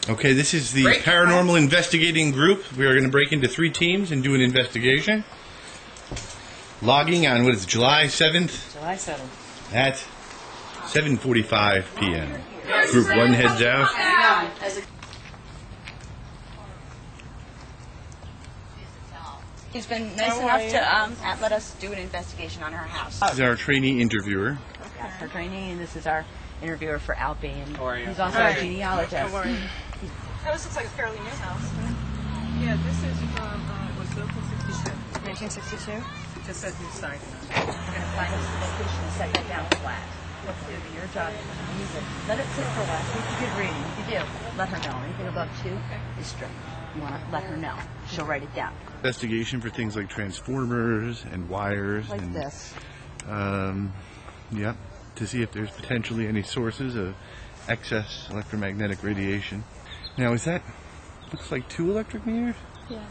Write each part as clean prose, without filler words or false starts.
Okay, this is the paranormal investigating group. We are going to break into 3 teams and do an investigation. Logging on, what is it, July 7th? July 7th. At 7:45 p.m. Group 1 heads out. He's been nice enough to let us do an investigation on her house. This is our trainee interviewer. That's our trainee, and this is our interviewer for ALPI. And he's also Hi. our genealogist. How are you? Oh, this looks like a fairly new house. Yeah, this is from, it was built in 1962? Just says new site. We're going to find a location and set that down flat. It's going to be your job to use it. Let it sit for a while. See if you get reading. If you do, let her know. Anything above 2 is strict. You want to let her know. She'll write it down. Investigation for things like transformers and wires. Like and, this. Yep, to see if there's potentially any sources of excess electromagnetic radiation. Now, is that, looks like 2 electric meters? Yeah.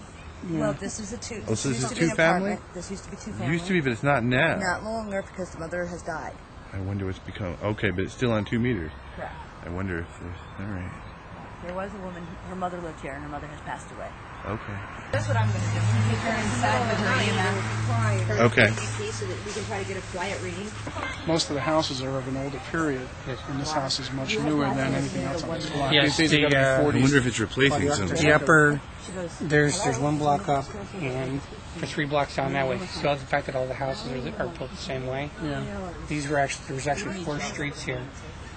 Well, this is a 2. Oh, so this is used to be 2 an family? apartment. This used to be 2 family. Used to be, but it's not now. Not longer because the mother has died. I wonder what's become. Okay, but it's still on 2 meters. Correct. I wonder if there's. All right. There was a woman, her mother lived here, and her mother has passed away. Okay. That's what I'm going to do. Take her inside with her EMF. Okay. So that we can try to get a quiet reading. Most of the houses are of an older period, and this house is much newer than anything else on this block. Yes, These are the, I 40s. wonder if it's replacing something. The upper, there's 1 block up, and for 3 blocks down that way. So the fact that all the houses are built the same way. Yeah. There was actually 4 streets here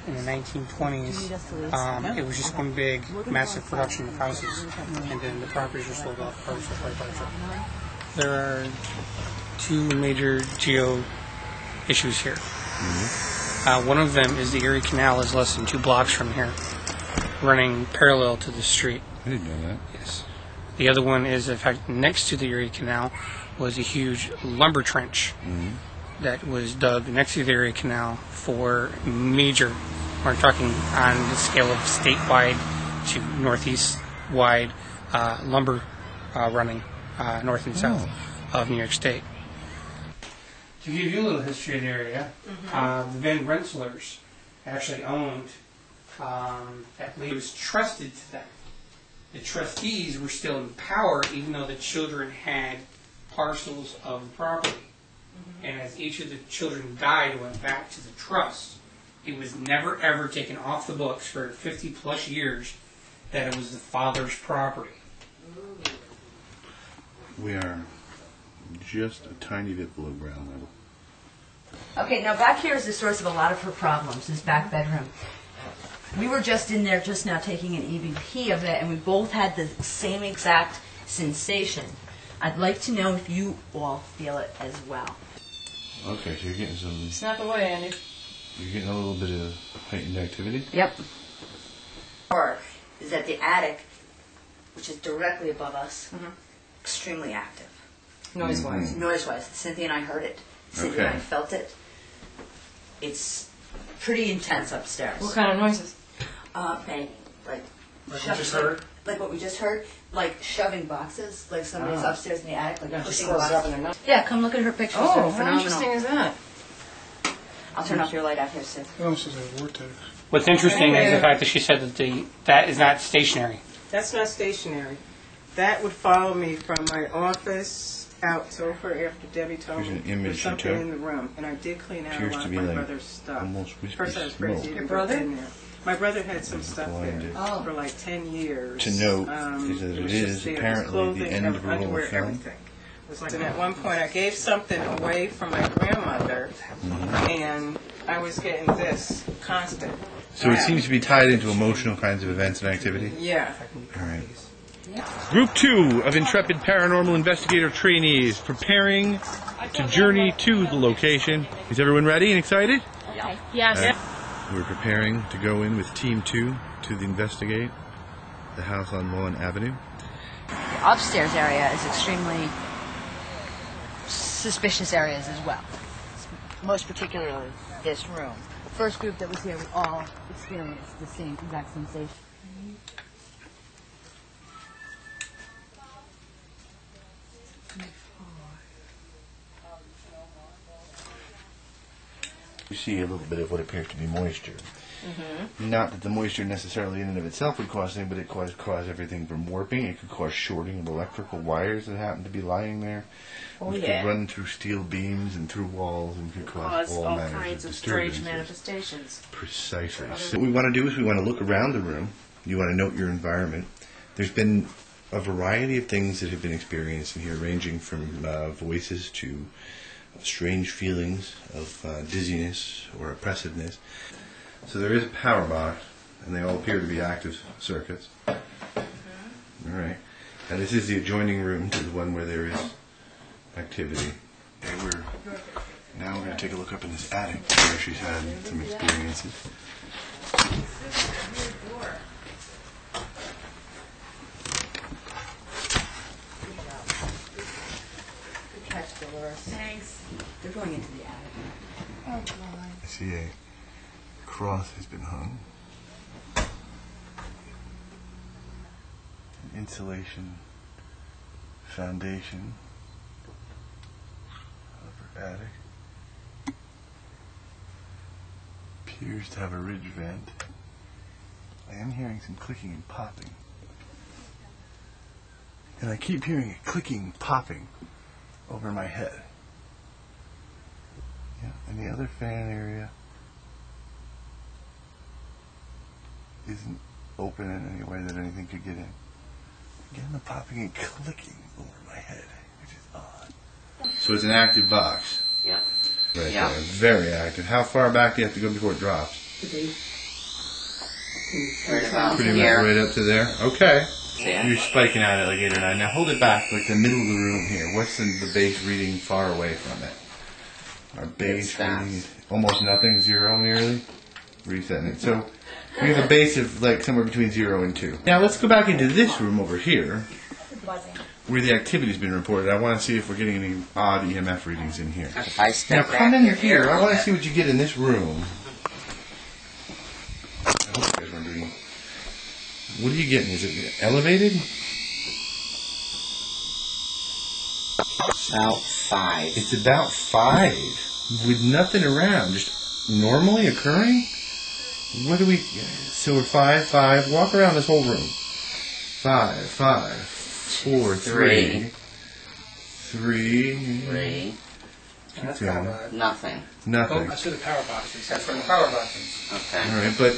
in the 1920s. It was just one big, massive production of houses, and then the properties were sold off parcel by parcel. There are 2 major geo issues here. One of them is the Erie Canal is less than 2 blocks from here, running parallel to the street. I didn't know that. Yes. The other one is, in fact, next to the Erie Canal was a huge lumber trench that was dug next to the Erie Canal for major, we're talking on the scale of statewide to northeast-wide lumber running north and south of New York State. To give you a little history of the area, the Van Rensselaers actually owned, that land was trusted to them. The trustees were still in power even though the children had parcels of the property. And as each of the children died and went back to the trust, it was never ever taken off the books for 50 plus years that it was the father's property. We are just a tiny bit below ground level. Okay, now back here is the source of a lot of her problems, this back bedroom. We were just in there just now taking an EVP of it, and we both had the same exact sensation. I'd like to know if you all feel it as well. Okay, so you're getting some. Snap away, Andy. You're getting a little bit of heightened activity. Yep. Or is that the attic, which is directly above us, extremely active. Noise-wise. Noise-wise. Cynthia and I heard it. Cynthia and I felt it. It's pretty intense upstairs. What kind of noises? Banging. Like Like we just heard? Like what we just heard? Like shoving boxes, like somebody's upstairs in the attic, like pushing scrolls up boxes. in their Yeah, come look at her pictures. Oh, They're how phenomenal. interesting is that? I'll turn off your light out here, Sid. It almost is a vortex. What's interesting is the fact that she said that that is not stationary. That's not stationary. That would follow me from my office out over after Debbie told Here's me an image there's she something took. in the room. And I did clean out Appears a lot to of be my like brother's stuff. almost wispy First I was smoke. crazy. Your brother? In there. My brother had some stuff Blind there it. for like 10 years. To note it that was it just is there. It was apparently clothing, the end of a roll of underwear, film. everything. It was like, and at one point I gave something away from my grandmother, and I was getting this constant. So it seems to be tied into emotional kinds of events and activity. Yeah. All right. Group 2 of intrepid paranormal investigator trainees preparing to journey to the location. Is everyone ready and excited? Yes. We're preparing to go in with Team 2 to investigate the house on Mullen Avenue. The upstairs area is extremely suspicious areas as well. Most particularly this room. The first group that was here, we all experienced the same exact sensation. You see a little bit of what appears to be moisture. Not that the moisture necessarily in and of itself would cause anything, but it could cause everything from warping. It could cause shorting of electrical wires that happen to be lying there. It could run through steel beams and through walls and could cause all kinds of strange manifestations. Precisely. So what we want to do is we want to look around the room. You want to note your environment. There's been a variety of things that have been experienced in here, ranging from voices to strange feelings of dizziness or oppressiveness. So there is a power box, and they all appear to be active circuits. All right. And this is the adjoining room to the one where there is activity. Okay, now we're going to take a look up in this attic where she's had some experiences. Good catch, Dolores. Thanks. They're going into the attic. I see a cross has been hung. An insulation foundation of her attic. Appears to have a ridge vent. I am hearing some clicking and popping. And I keep hearing it clicking and popping over my head. Yeah, and the other fan area isn't open in any way that anything could get in. Again, the popping and clicking over my head, which is odd. So it's an active box. Yeah. Right there. Very active. How far back do you have to go before it drops? Right about Pretty much here. right up to there. Okay. Yeah. You're spiking out at like 8 or 9. Now hold it back, like the middle of the room here. What's the base reading far away from it? Our base reading is almost nothing, 0 nearly. Resetting it. So we have a base of like somewhere between 0 and 2. Now let's go back into this room over here, where the activity's been reported. I want to see if we're getting any odd EMF readings in here. If I step Now back come in your here. I want to area. see what you get in this room. I hope you guys weren't reading. What are you getting? Is it elevated? About 5. It's about 5 with nothing around, just normally occurring. What do we? So we're 5, 5. Walk around this whole room. 5, 5, 4, 3, 3. 3. Keep going. Nothing. Nothing. see the power boxes. That's from the power boxes. Okay. All right, but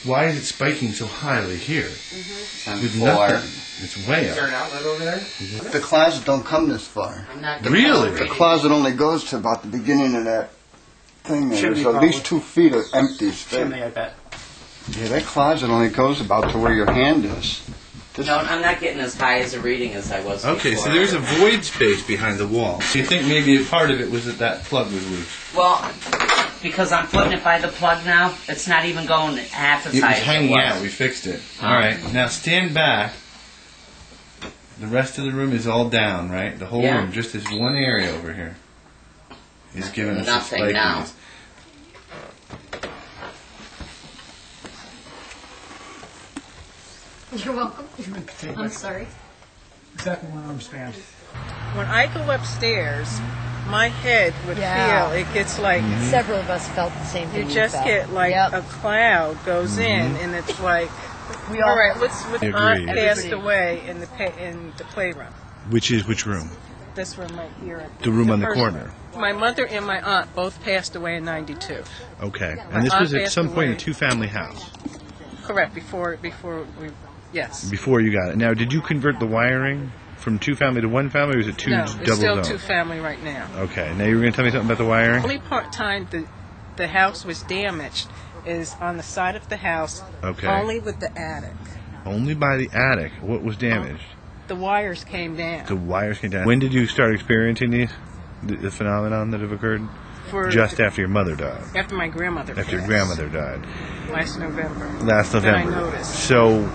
why is it spiking so highly here? And With 4. nothing. It's way Is there up. an outlet over there? The closet don't come this far. I'm not Really? The closet only goes to about the beginning of that thing there. Chimney, There's at least probably. 2 feet of empty space. Chimney, I bet. Yeah, that closet only goes about to where your hand is. No, I'm not getting as high as a reading as I was Okay, before. so there's a void space behind the wall. So you think maybe a part of it was that plug was loose? Well, because I'm putting it by the plug now, it's not even going half as It high was as hanging it was. out. We fixed it. All right. Now stand back. The rest of the room is all down, right? The whole Yeah. room, just this one area over here, is giving us Nothing a now. spikiness. You're welcome. I'm sorry. Exactly what I understand. When I go upstairs, my head would Yeah. feel, it gets like, Several of us felt the same you thing. just felt. get like Yep. a cloud goes in, and it's like, We all all right, let's Agreed. aunt passed away in the playroom. Which room? This room right here. The room on the first corner. room. My mother and my aunt both passed away in '92. Okay. My And this aunt was at passed some point a away. 2-family house Correct. Before we, yes. before you got it. Now, did you convert the wiring from 2-family to 1-family, or is it 2 No, it's double still zone? 2-family right now. Okay. Now you were going to tell me something about the wiring? The only time the house was damaged is on the side of the house. Okay. Only with the attic. Only by the attic. What was damaged? The wires came down. The wires came down. When did you start experiencing these? The phenomenon that have occurred? For Just after your mother died. after my grandmother After your passed, grandmother died. last November. Last Then I November. noticed. So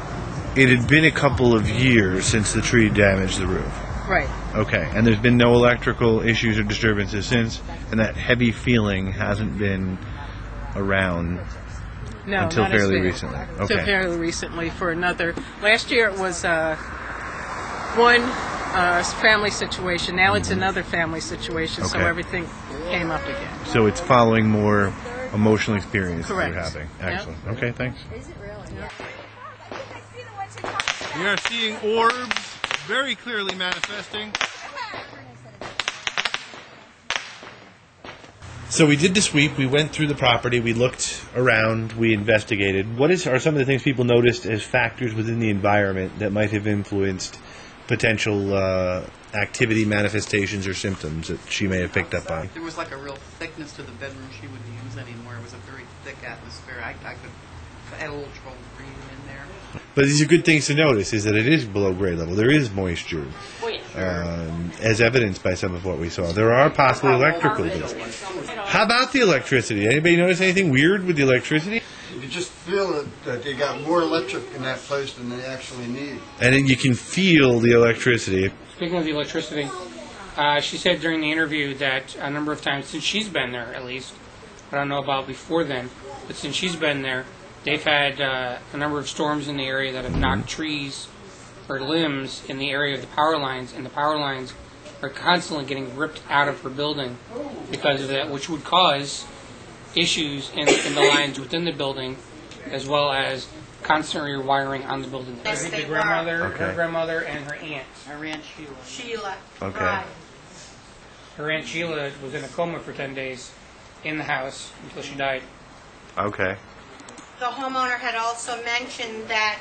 it had been a couple of years since the tree damaged the roof. Right. Okay. And there's been no electrical issues or disturbances since, and that heavy feeling hasn't been around No, until not as fairly bad. recently. Until Okay. fairly recently for another. Last year it was one family situation. Now it's another family situation. So Okay. everything came up again. So it's following more emotional experience that Correct. you're having. Yep. Excellent. Okay, thanks. Is it really? Yeah. We are seeing orbs very clearly manifesting. So we did the sweep. We went through the property. We looked around. We investigated. What are some of the things people noticed as factors within the environment that might have influenced potential activity, manifestations, or symptoms that she may have picked up on? There was like a real thickness to the bedroom she wouldn't use anymore. It was a very thick atmosphere. I had a little trouble breathing in there. But these are good things to notice, is that it is below grade level. There is moisture, as evidenced by some of what we saw. There are possibly electrical things. How about the electricity? Anybody notice anything weird with the electricity? You just feel that they got more electric in that place than they actually need. And then you can feel the electricity. Speaking of the electricity, she said during the interview that a number of times since she's been there, at least, I don't know about before then, but since she's been there, they've had a number of storms in the area that have knocked trees or limbs in the area of the power lines, and the power lines are constantly getting ripped out of her building because of that, which would cause issues in the lines within the building, as well as constant rewiring on the building. I think the grandmother, her grandmother, and her aunt. Her Aunt Sheila. Sheila. Okay. Right. Her Aunt Sheila was in a coma for 10 days in the house until she died. Okay. The homeowner had also mentioned that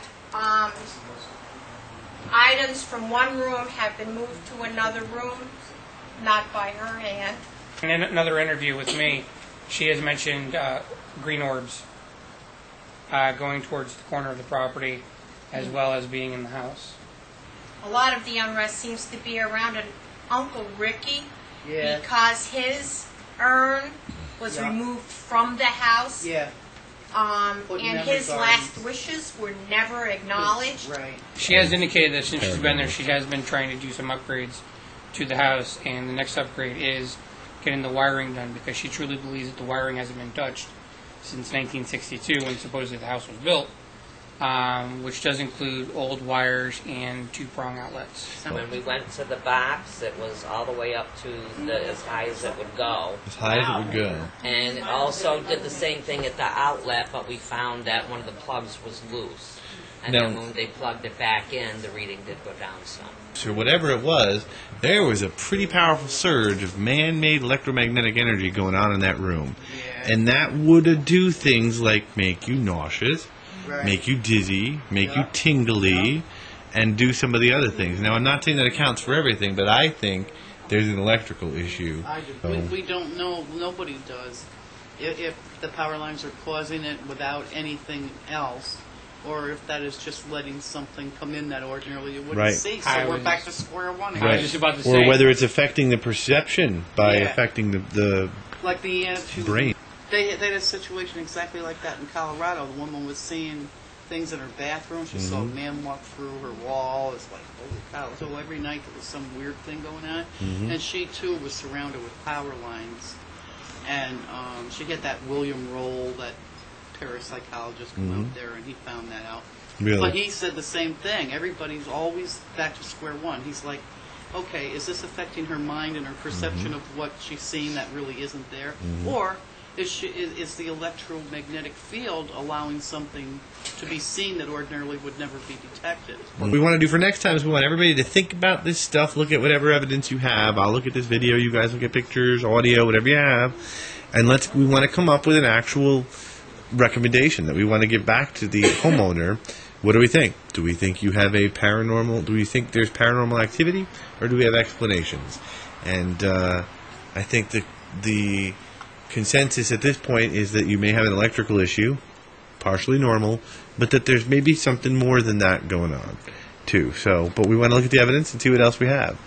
items from one room have been moved to another room, not by her hand. And in another interview with me, she has mentioned green orbs going towards the corner of the property, as well as being in the house. A lot of the unrest seems to be around an Uncle Ricky, because his urn was removed from the house. Yeah. And his last wishes were never acknowledged. Right. She has indicated that since she's been there, she has been trying to do some upgrades to the house, and the next upgrade is getting the wiring done, because she truly believes that the wiring hasn't been touched since 1962, when supposedly the house was built, which does include old wires and two-prong outlets. When we went to the box, it was all the way up to as high as it would go. As high as it would go. And it also did the same thing at the outlet, but we found that one of the plugs was loose. And then when they plugged it back in, the reading did go down some. So whatever it was, there was a pretty powerful surge of man-made electromagnetic energy going on in that room. Yeah. And that would do things like make you nauseous, make you dizzy, make you tingly, and do some of the other things. Now, I'm not saying that accounts for everything, but I think there's an electrical issue. We don't know, nobody does, if the power lines are causing it without anything else, or if that is just letting something come in that ordinarily you wouldn't see. So we're back to square one again. I was just about to say. Or whether it's affecting the perception by affecting the like the brain. They had a situation exactly like that in Colorado. The woman was seeing things in her bathroom. She saw a man walk through her wall. It's like, holy cow. So every night there was some weird thing going on. And she, too, was surrounded with power lines. And she had that William Roll, that parapsychologist, come out there, and he found that out. Really? But he said the same thing. Everybody's always back to square one. He's like, okay, is this affecting her mind and her perception of what she's seeing that really isn't there? Or is the electromagnetic field allowing something to be seen that ordinarily would never be detected? What we want to do for next time is we want everybody to think about this stuff, look at whatever evidence you have. I'll look at this video, you guys look at pictures, audio, whatever you have, and we want to come up with an actual recommendation that we want to give back to the homeowner. What do we think? Do we think you have do we think there's paranormal activity, or do we have explanations? And I think the consensus at this point is that you may have an electrical issue, partially normal, but that there's maybe something more than that going on too. So, but we want to look at the evidence and see what else we have.